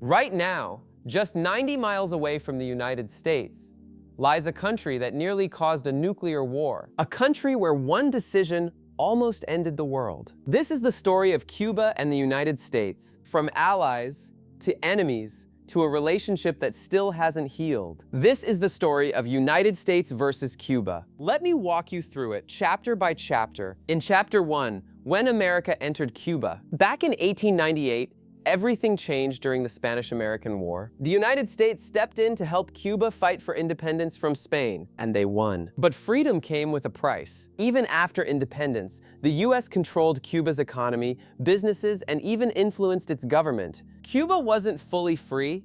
Right now, just 90 miles away from the United States, lies a country that nearly caused a nuclear war. A country where one decision almost ended the world. This is the story of Cuba and the United States. From allies to enemies to a relationship that still hasn't healed. This is the story of United States versus Cuba. Let me walk you through it chapter by chapter. In Chapter 1, when America entered Cuba. Back in 1898, everything changed during the Spanish-American War. The United States stepped in to help Cuba fight for independence from Spain, and they won. But freedom came with a price. Even after independence, the US controlled Cuba's economy, businesses, and even influenced its government. Cuba wasn't fully free.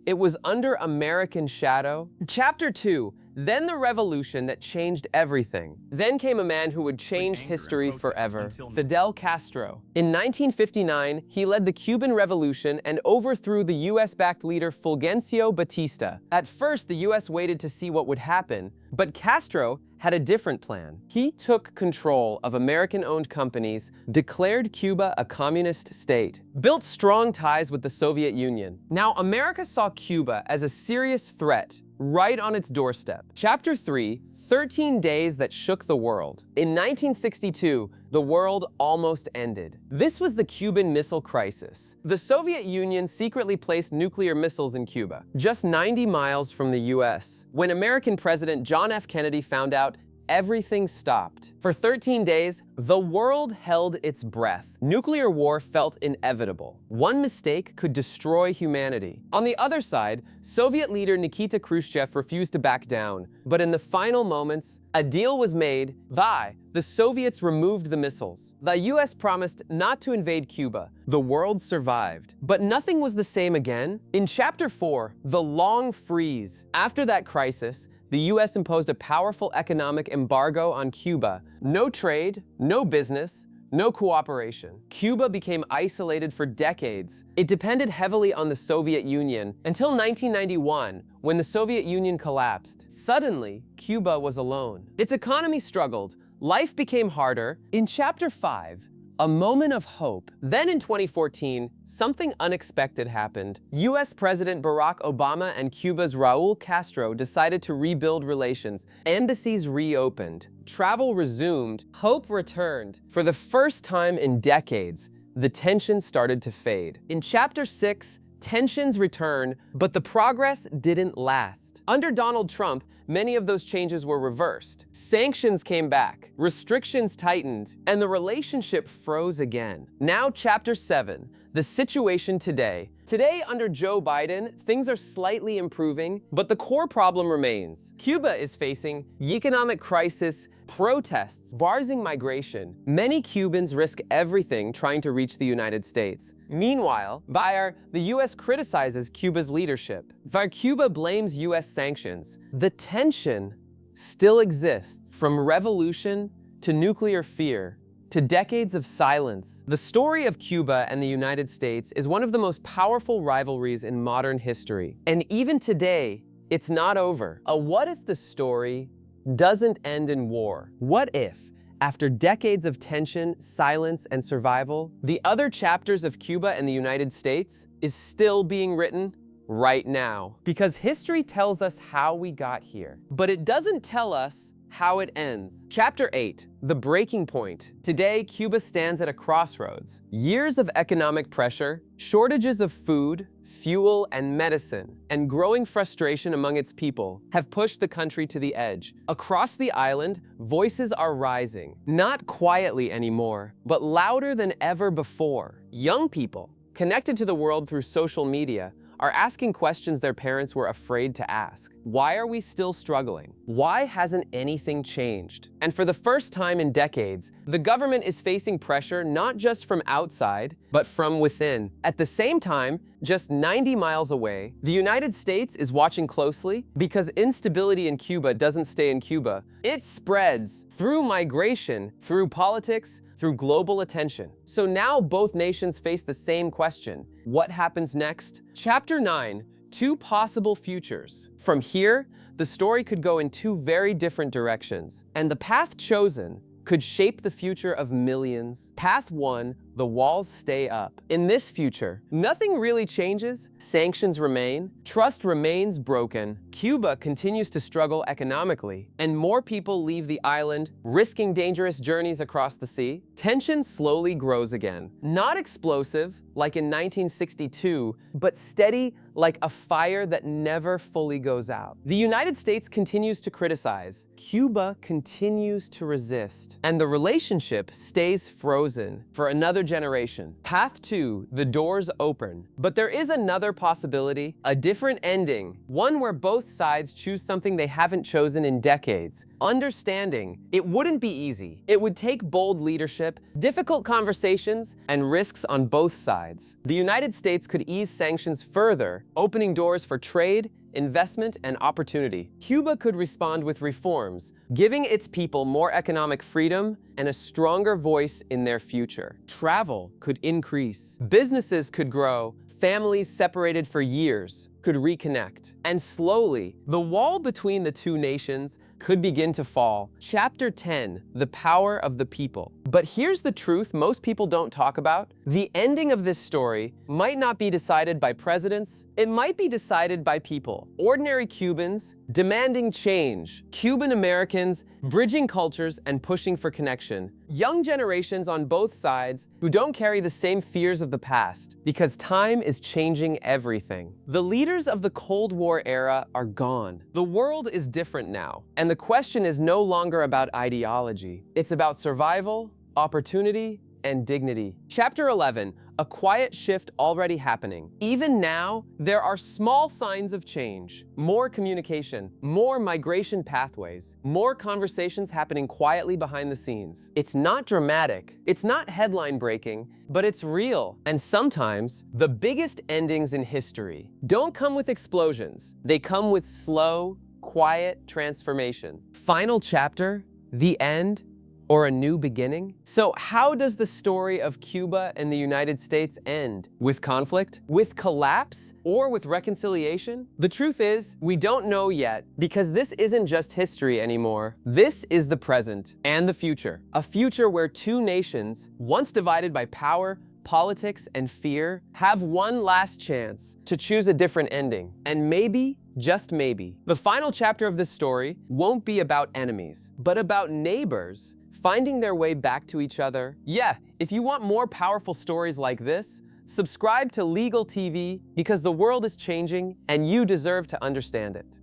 It was under American shadow. Chapter 2. Then the revolution that changed everything. Then came a man who would change history forever, Fidel Castro. In 1959, he led the Cuban Revolution and overthrew the US-backed leader Fulgencio Batista. At first, the US waited to see what would happen, but Castro had a different plan. He took control of American-owned companies, declared Cuba a communist state, built strong ties with the Soviet Union. Now, America saw Cuba as a serious threat right on its doorstep. Chapter 3, 13 Days That Shook the World. In 1962, the world almost ended. This was the Cuban Missile Crisis. The Soviet Union secretly placed nuclear missiles in Cuba, just 90 miles from the US. When American President John F. Kennedy found out, everything stopped. For 13 days, the world held its breath. Nuclear war felt inevitable. One mistake could destroy humanity. On the other side, Soviet leader Nikita Khrushchev refused to back down. But in the final moments, a deal was made. The Soviets removed the missiles. The US promised not to invade Cuba. The world survived. But nothing was the same again. In Chapter 4, The Long Freeze. After that crisis, the US imposed a powerful economic embargo on Cuba. No trade, no business, no cooperation. Cuba became isolated for decades. It depended heavily on the Soviet Union until 1991, when the Soviet Union collapsed. Suddenly, Cuba was alone. Its economy struggled. Life became harder. In Chapter 5, a moment of hope. Then in 2014, something unexpected happened. US President Barack Obama and Cuba's Raul Castro decided to rebuild relations. Embassies reopened. Travel resumed. Hope returned. For the first time in decades, the tension started to fade. In Chapter 6, tensions return, but the progress didn't last. Under Donald Trump, many of those changes were reversed. Sanctions came back, restrictions tightened, and the relationship froze again. Now, Chapter 7, the situation today. Today, under Joe Biden, things are slightly improving, but the core problem remains. Cuba is facing economic crisis, protests, barsing migration. Many Cubans risk everything trying to reach the United States. Meanwhile, the US criticizes Cuba's leadership. Cuba blames US sanctions. The tension still exists. From revolution to nuclear fear, to decades of silence. The story of Cuba and the United States is one of the most powerful rivalries in modern history. And even today, it's not over. A what if the story doesn't end in war? What if, after decades of tension, silence, and survival, the other chapters of Cuba and the United States is still being written right now? Because history tells us how we got here, but it doesn't tell us how it ends. Chapter 8, The Breaking Point. Today, Cuba stands at a crossroads. Years of economic pressure, shortages of food, fuel, and medicine, and growing frustration among its people have pushed the country to the edge. Across the island, voices are rising, not quietly anymore, but louder than ever before. Young people, connected to the world through social media, are asking questions their parents were afraid to ask. Why are we still struggling? Why hasn't anything changed? And for the first time in decades, the government is facing pressure not just from outside, but from within. At the same time, just 90 miles away, the United States is watching closely because instability in Cuba doesn't stay in Cuba. It spreads through migration, through politics, through global attention. So now both nations face the same question. What happens next? Chapter 9, Two Possible Futures. From here, the story could go in two very different directions, and the path chosen could shape the future of millions. Path 1, the walls stay up. In this future, nothing really changes. Sanctions remain, trust remains broken, Cuba continues to struggle economically, and more people leave the island, risking dangerous journeys across the sea. Tension slowly grows again. Not explosive, like in 1962, but steady like a fire that never fully goes out. The United States continues to criticize, Cuba continues to resist, and the relationship stays frozen for another generation. Path 2, the doors open. But there is another possibility, a different ending, one where both sides choose something they haven't chosen in decades. Understanding, it wouldn't be easy. It would take bold leadership, difficult conversations, and risks on both sides. The United States could ease sanctions further, opening doors for trade, investment, and opportunity. Cuba could respond with reforms, giving its people more economic freedom and a stronger voice in their future. Travel could increase, businesses could grow, families separated for years could reconnect, and slowly, the wall between the two nations could begin to fall. Chapter 10, the power of the people. But here's the truth most people don't talk about. The ending of this story might not be decided by presidents. It might be decided by people. Ordinary Cubans demanding change. Cuban Americans bridging cultures and pushing for connection. Young generations on both sides who don't carry the same fears of the past, because time is changing everything. The leaders of the Cold War era are gone. The world is different now, and the question is no longer about ideology. It's about survival, opportunity, and dignity. Chapter 11, a quiet shift already happening. Even now, there are small signs of change. More communication, more migration pathways, more conversations happening quietly behind the scenes. It's not dramatic, it's not headline-breaking, but it's real. And sometimes, the biggest endings in history don't come with explosions. They come with slow, quiet transformation. Final chapter, the end, or a new beginning? So how does the story of Cuba and the United States end? With conflict? With collapse? Or with reconciliation? The truth is, we don't know yet, because this isn't just history anymore. This is the present and the future. A future where two nations, once divided by power, politics, and fear, have one last chance to choose a different ending. And maybe, just maybe, the final chapter of this story won't be about enemies, but about neighbors finding their way back to each other. Yeah, if you want more powerful stories like this, subscribe to Legal TV, because the world is changing and you deserve to understand it.